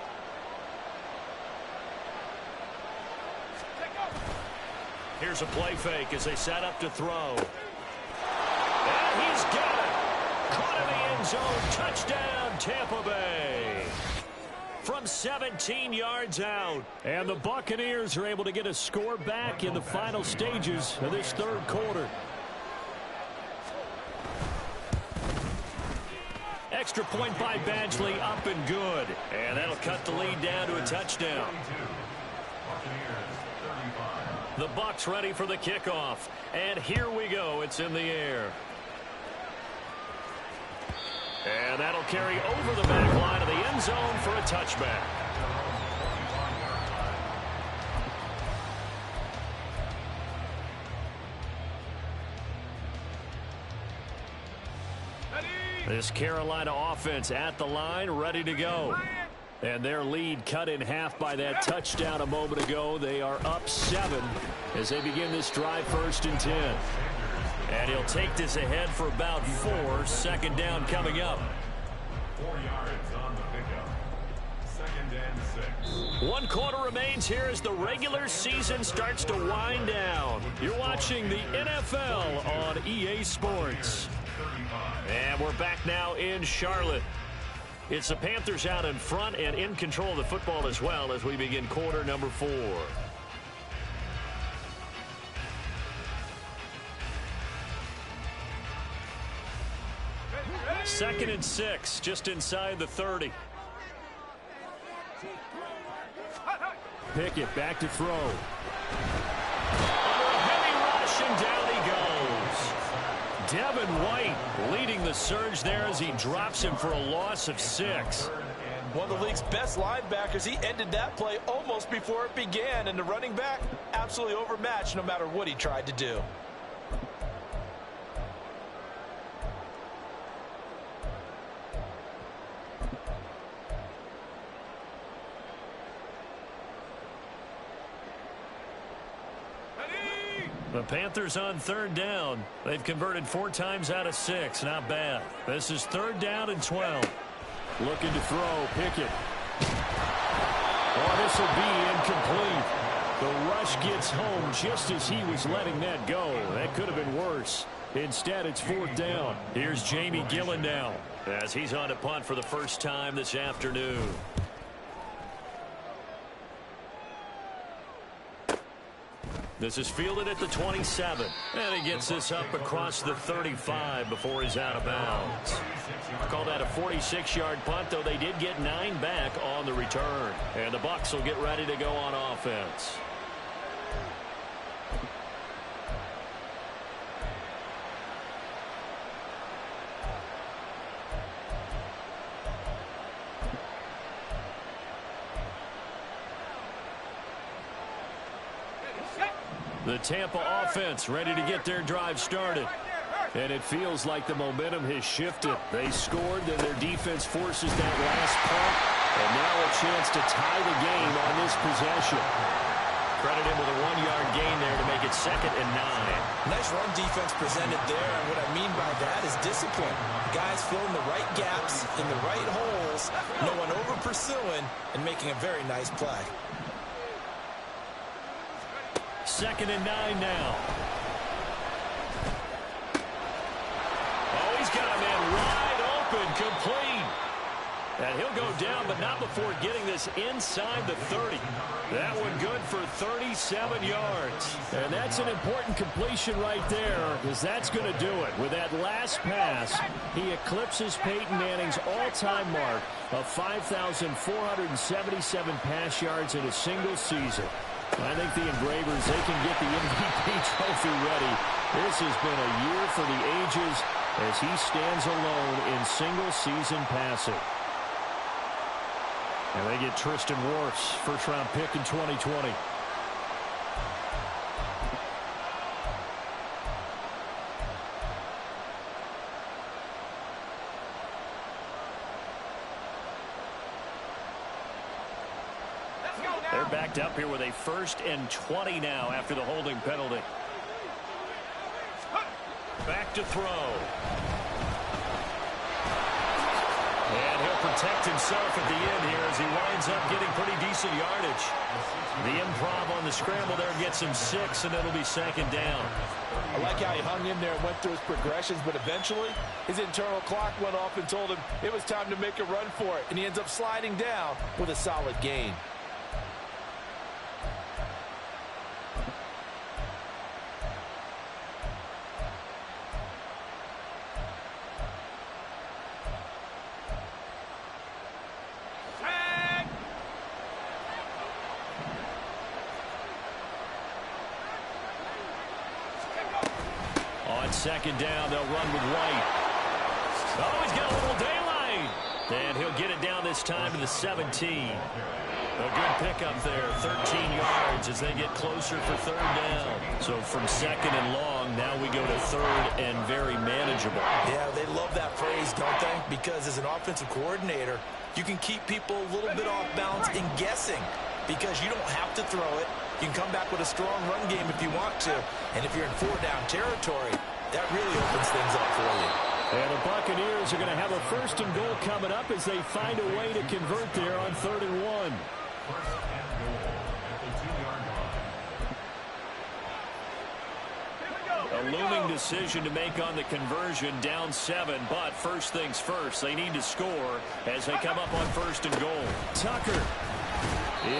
Here's a play fake as they set up to throw. And he's got it. Caught in the end zone. Touchdown, Tampa Bay. From 17 yards out. And the Buccaneers are able to get a score back in the final stages of this third quarter. Extra point by Badgley, up and good. And that'll cut the lead down to a touchdown. The Bucs ready for the kickoff. And here we go. It's in the air. And that'll carry over the back line of the end zone for a touchback. This Carolina offense at the line, ready to go. And their lead cut in half by that touchdown a moment ago. They are up 7 as they begin this drive, 1st and 10. And he'll take this ahead for about 4. Second down coming up. 4 yards on the pickup. Second and 6. 1 quarter remains here as the regular season starts to wind down. You're watching the NFL on EA Sports. And we're back now in Charlotte. It's the Panthers out in front and in control of the football as well as we begin quarter number 4. Second and 6, just inside the 30. Pickett back to throw. Under a heavy rush, and down he goes. Devin White leading the surge there as he drops him for a loss of 6. One of the league's best linebackers. He ended that play almost before it began, and the running back absolutely overmatched no matter what he tried to do. The Panthers on third down. They've converted 4 times out of 6. Not bad. This is 3rd down and 12. Looking to throw. Pickett. Oh, this will be incomplete. The rush gets home just as he was letting that go. That could have been worse. Instead, it's 4th down. Here's Jamie Gillen now as he's on a punt for the first time this afternoon. This is fielded at the 27. And he gets this up across the 35 before he's out of bounds. Call that a 46-yard punt, though they did get 9 back on the return. And the Bucs will get ready to go on offense. The Tampa offense ready to get their drive started. And it feels like the momentum has shifted. They scored, then their defense forces that last punt. And now a chance to tie the game on this possession. Credit him with a 1-yard gain there to make it 2nd and 9. Nice run defense presented there, and what I mean by that is discipline. Guys filling the right gaps in the right holes, no one over pursuing, and making a very nice play. 2nd and 9 now. Oh, he's got a man wide open, complete. And he'll go down, but not before getting this inside the 30. That one good for 37 yards. And that's an important completion right there, because that's going to do it. With that last pass, he eclipses Peyton Manning's all-time mark of 5,477 pass yards in a single season. I think the Engravers, they can get the MVP trophy ready. This has been a year for the ages as he stands alone in single-season passing. And they get Tristan Wirfs, first-round pick in 2020. backed up here with a 1st and 20 now after the holding penalty. Back to throw. And he'll protect himself at the end here as he winds up getting pretty decent yardage. The improv on the scramble there gets him 6, and it'll be 2nd down. I like how he hung in there and went through his progressions, but eventually his internal clock went off and told him it was time to make a run for it, and he ends up sliding down with a solid gain. On 2nd down, they'll run with White. Oh, he's got a little daylight. And he'll get it down this time to the 17. A good pickup there, 13 yards as they get closer for 3rd down. So from 2nd and long, now we go to 3rd and very manageable. Yeah, they love that phrase, don't they? Because as an offensive coordinator, you can keep people a little bit off balance and guessing because you don't have to throw it. You can come back with a strong run game if you want to. And if you're in 4th-down territory, that really opens things up for you. And the Buccaneers are going to have a 1st and goal coming up as they find a way to convert there on 3rd and 1. 1st and goal at the 2-yard line. A looming decision to make on the conversion, down 7, but first things first, they need to score as they come up on 1st and goal. Tucker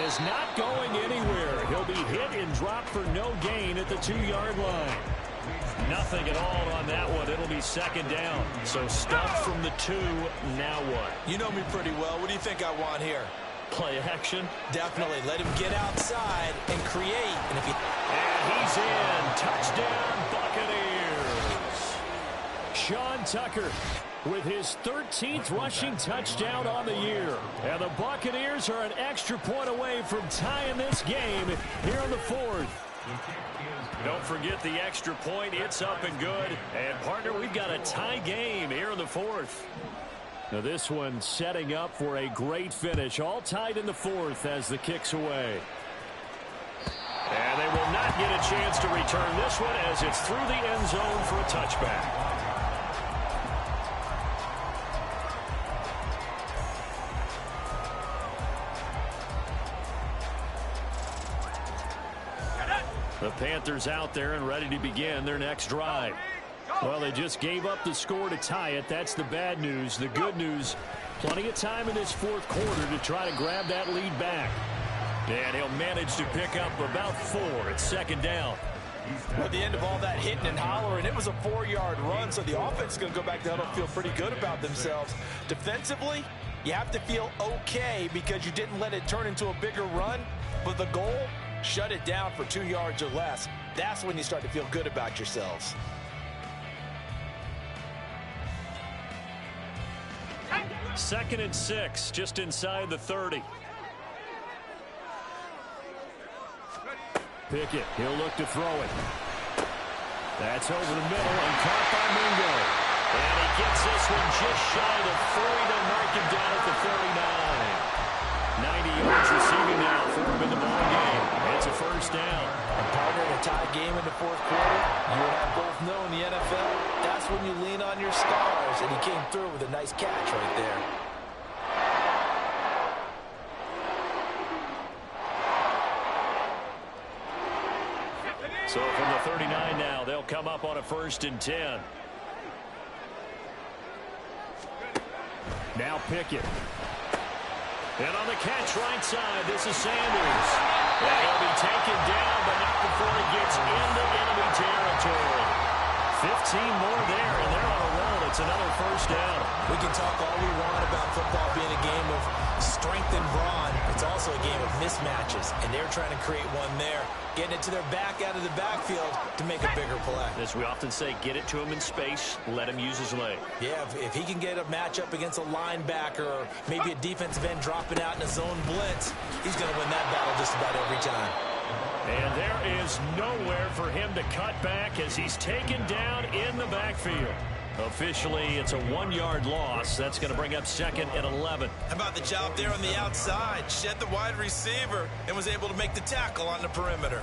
is not going anywhere. He'll be hit and dropped for no gain at the 2-yard line. Nothing at all on that one. It'll be 2nd down. So stuffed from the 2. Now what? You know me pretty well. What do you think I want here? Play action. Definitely. Let him get outside and create. And if he... And he's in. Touchdown, Buccaneers. Sean Tucker with his 13th rushing touchdown on the year. And the Buccaneers are an extra point away from tying this game here in the 4th. Don't forget the extra point. It's up and good. And, partner, we've got a tie game here in the 4th. Now this one setting up for a great finish. All tied in the 4th as the kick's away. And they will not get a chance to return this one as it's through the end zone for a touchback. The Panthers out there and ready to begin their next drive. Well, they just gave up the score to tie it. That's the bad news. The good news, plenty of time in this 4th quarter to try to grab that lead back. And he'll manage to pick up about 4 at 2nd down. Well, at the end of all that hitting and hollering, it was a 4-yard run, so the offense is going to go back to huddle and feel pretty good about themselves. Defensively, you have to feel okay because you didn't let it turn into a bigger run, but the goal, shut it down for 2 yards or less. That's when you start to feel good about yourselves. Second and 6, just inside the 30. Pickett, he'll look to throw it. That's over the middle and caught by Mingo. And he gets this one just shy of the 40. They'll mark him down at the 39. 90 yards receiving now for him in the ball game. It's a 1st down. And partner, in a tie game in the 4th quarter, you and I both know in the NFL, that's when you lean on your stars, and he came through with a nice catch right there. So from the 39 now, they'll come up on a 1st and 10. Now Pickett. And on the catch right side, this is Sanders. And he'll be taken down, but not before he gets into enemy territory. 15 more there, and they're on a roll. It's another 1st down. We can talk all we want about football being a game of strength and brawn. It's also a game of mismatches, and they're trying to create one there, getting it to their back out of the backfield to make a bigger play. As we often say, get it to him in space, let him use his leg. Yeah, if he can get a matchup against a linebacker or maybe a defensive end dropping out in a zone blitz, he's going to win that battle just about every time. And there is nowhere for him to cut back as he's taken down in the backfield. Officially, it's a 1-yard loss. That's going to bring up 2nd and 11. How about the job there on the outside? Shed the wide receiver and was able to make the tackle on the perimeter.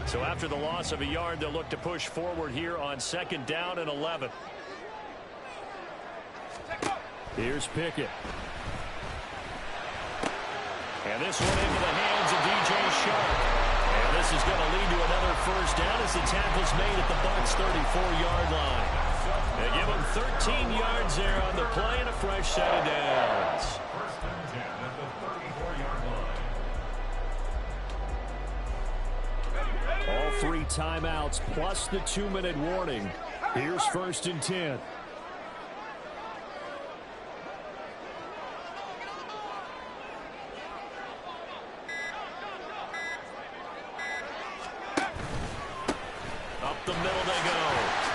So after the loss of a yard, they'll look to push forward here on 2nd down and 11. Here's Pickett. And this one into the hands of DJ Shark. And this is going to lead to another first down as the tackle's made at the Bucs 34-yard line. They give them 13 yards there on the play and a fresh set of downs. First and 10 at the 34-yard line. All 3 timeouts plus the 2-minute warning. Here's 1st and 10. The middle they go.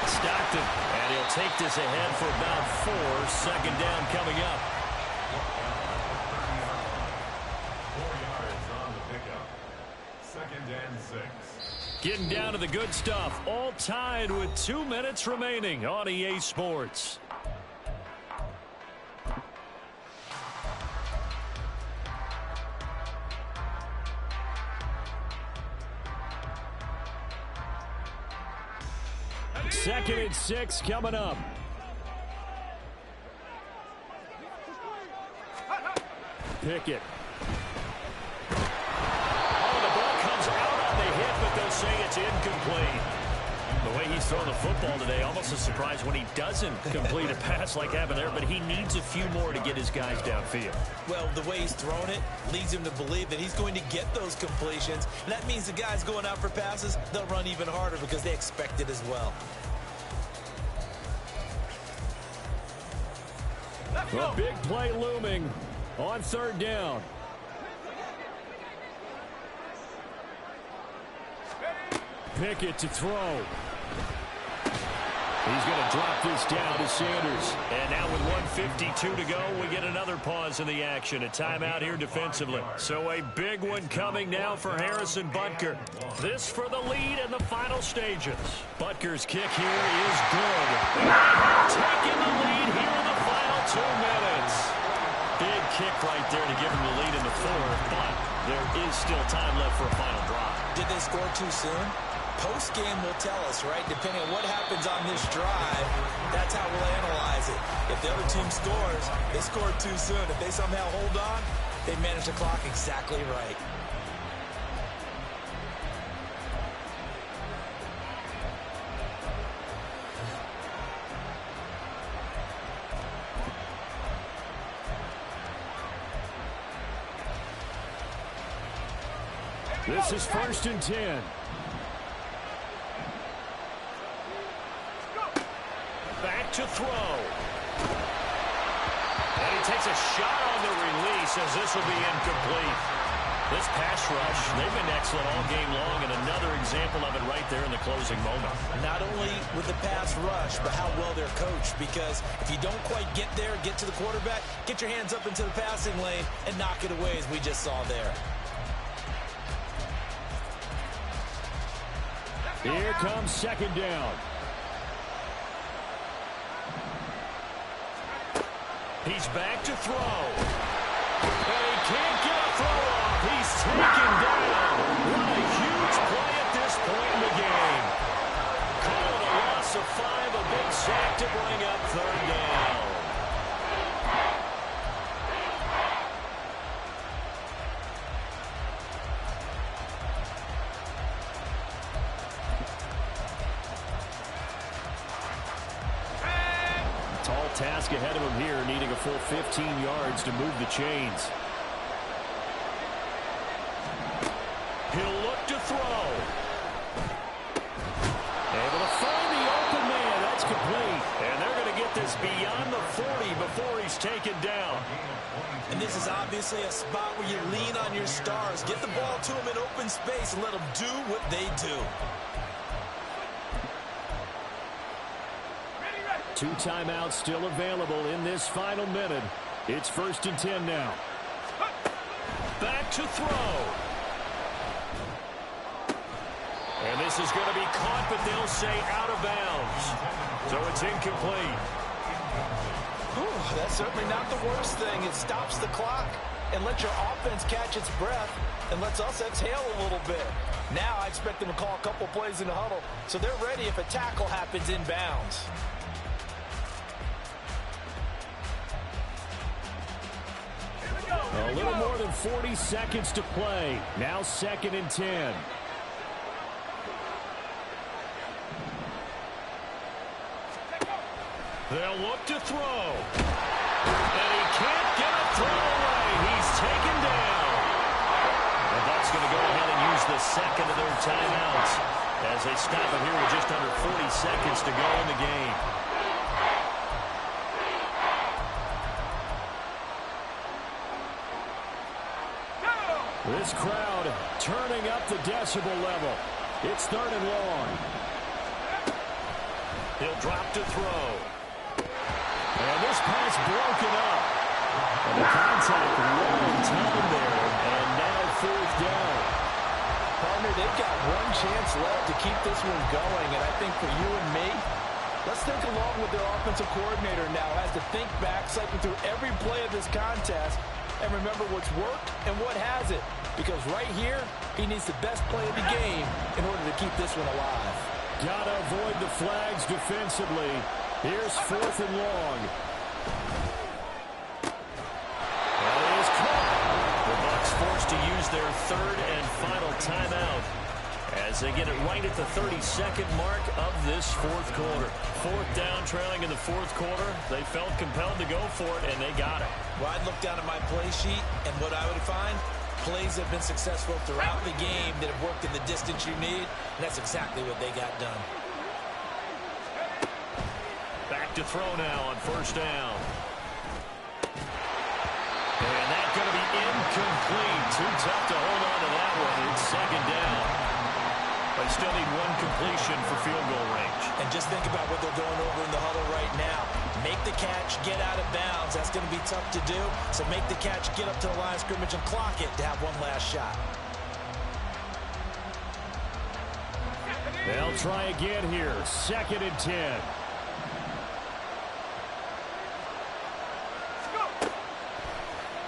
Stockton. And he'll take this ahead for about 4. 2nd down coming up. 4 yards on the pickup. 2nd and 6. Getting down to the good stuff. All tied with 2 minutes remaining on EA Sports. Second and 6 coming up. Pickett. Oh, the ball comes out on the hit, but they'll say it's incomplete. The way he's throwing the football today, almost a surprise when he doesn't complete a pass like happened there, but he needs a few more to get his guys downfield. Well, the way he's thrown it leads him to believe that he's going to get those completions. And that means the guys going out for passes, they'll run even harder because they expect it as well. A big play looming on 3rd down. Pickett to throw. He's going to drop this down to Sanders. And now with 1:52 to go, we get another pause in the action. A timeout here defensively. So a big one coming now for Harrison Butker. This for the lead in the final stages. Butker's kick here is good. Taking the lead here in the final 2 minutes. Big kick right there to give him the lead in the 4th, but there is still time left for a final drive. Did they score too soon? Post-game will tell us, right? Depending on what happens on this drive, that's how we'll analyze it. If the other team scores, they scored too soon. If they somehow hold on, they manage the clock exactly right. This is 1st and 10. Back to throw. And he takes a shot on the release as this will be incomplete. This pass rush, they've been excellent all game long, and another example of it right there in the closing moment. Not only with the pass rush, but how well they're coached, because if you don't quite get there, get to the quarterback, get your hands up into the passing lane and knock it away as we just saw there. Here comes 2nd down. He's back to throw. And he can't get a throw off. He's taken down. What a huge play at this point in the game. Calling a loss of 5, a big sack to bring up 3rd down. Task ahead of him here, needing a full 15 yards to move the chains. He'll look to throw. Able to find the open man. That's complete. And they're going to get this beyond the 40 before he's taken down. And this is obviously a spot where you lean on your stars. Get the ball to them in open space and let them do what they do. 2 timeouts still available in this final minute. It's 1st and 10 now. to throw. And this is going to be caught, but they'll say out of bounds. So it's incomplete. Whew, that's certainly not the worst thing. It stops the clock and lets your offense catch its breath and lets us exhale a little bit. Now I expect them to call a couple plays in the huddle so they're ready if a tackle happens inbounds. A little more than 40 seconds to play. Now 2nd and 10. They'll look to throw. And he can't get a throw away. He's taken down. The Bucs going to go ahead and use the second of their timeouts as they stop it here with just under 40 seconds to go in the game. This crowd turning up the decibel level. It's 3rd and long. He'll drop to throw. And this pass broken up. And the contact long time there. And now 4th down. Partner, they've got one chance left to keep this one going. And I think for you and me, let's think along with their offensive coordinator now. Has to think back, cycle through every play of this contest, and remember what's worked and what hasn't. Because right here, he needs the best play of the game in order to keep this one alive. Gotta avoid the flags defensively. Here's 4th and long. That is caught. The Bucs forced to use their 3rd and final timeout as they get it right at the 32nd mark of this 4th quarter. 4th down, trailing in the 4th quarter. They felt compelled to go for it, and they got it. Well, I'd look down at my play sheet, and what I would find, plays have been successful throughout the game that have worked in the distance you need, and that's exactly what they got done. Back to throw now on 1st down. And that's going to be incomplete. Too tough to hold on to that one. It's 2nd down. They still need one completion for field goal range. And just think about what they're going over in the huddle right now. Make the catch, get out of bounds. That's going to be tough to do. So make the catch, get up to the line of scrimmage, and clock it to have one last shot. They'll try again here. 2nd and 10.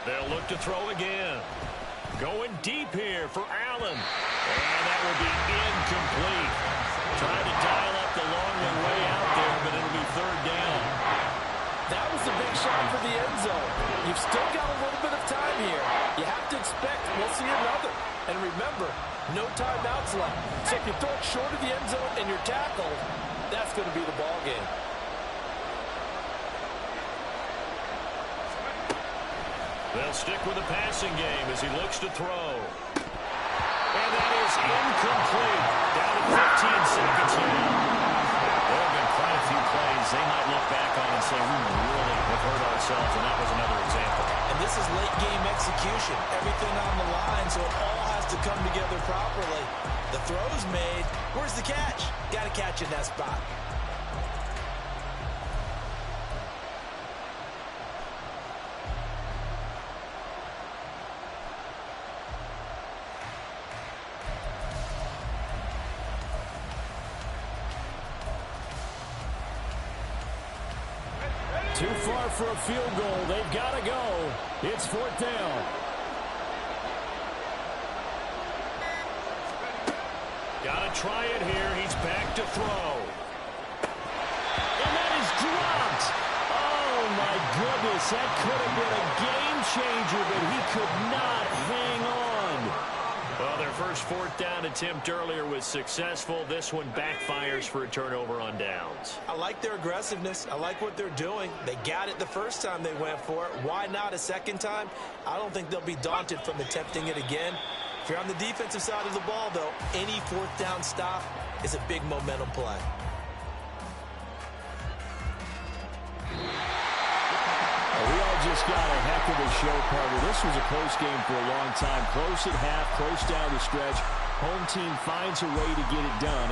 They'll look to throw again. Going deep here for Allen. And that will be incomplete. Trying to dial up the long way out there, but it'll be 3rd down. That was a big shot for the end zone. You've still got a little bit of time here. You have to expect we'll see another. And remember, no timeouts left. So if you throw it short of the end zone and you're tackled, that's going to be the ball game. They'll stick with the passing game as he looks to throw. And that is incomplete. Down to 15 seconds now. There have been quite a few plays they might look back on and say, we really have hurt ourselves, and that was another example. And this is late game execution. Everything on the line, so it all has to come together properly. The throw's made. Where's the catch? Got to catch in that spot. Too far for a field goal. They've got to go. It's 4th down. Got to try it here. He's back to throw. And that is dropped. Oh, my goodness. That could have been a game changer, but he could not hang on. Well, their first 4th down attempt earlier was successful. This one backfires for a turnover on downs. I like their aggressiveness. I like what they're doing. They got it the first time they went for it. Why not a second time? I don't think they'll be daunted from attempting it again. If you're on the defensive side of the ball, though, any 4th down stop is a big momentum play. We all just got a heck of a show, partner. This was a close game for a long time. Close at half, close down the stretch. Home team finds a way to get it done.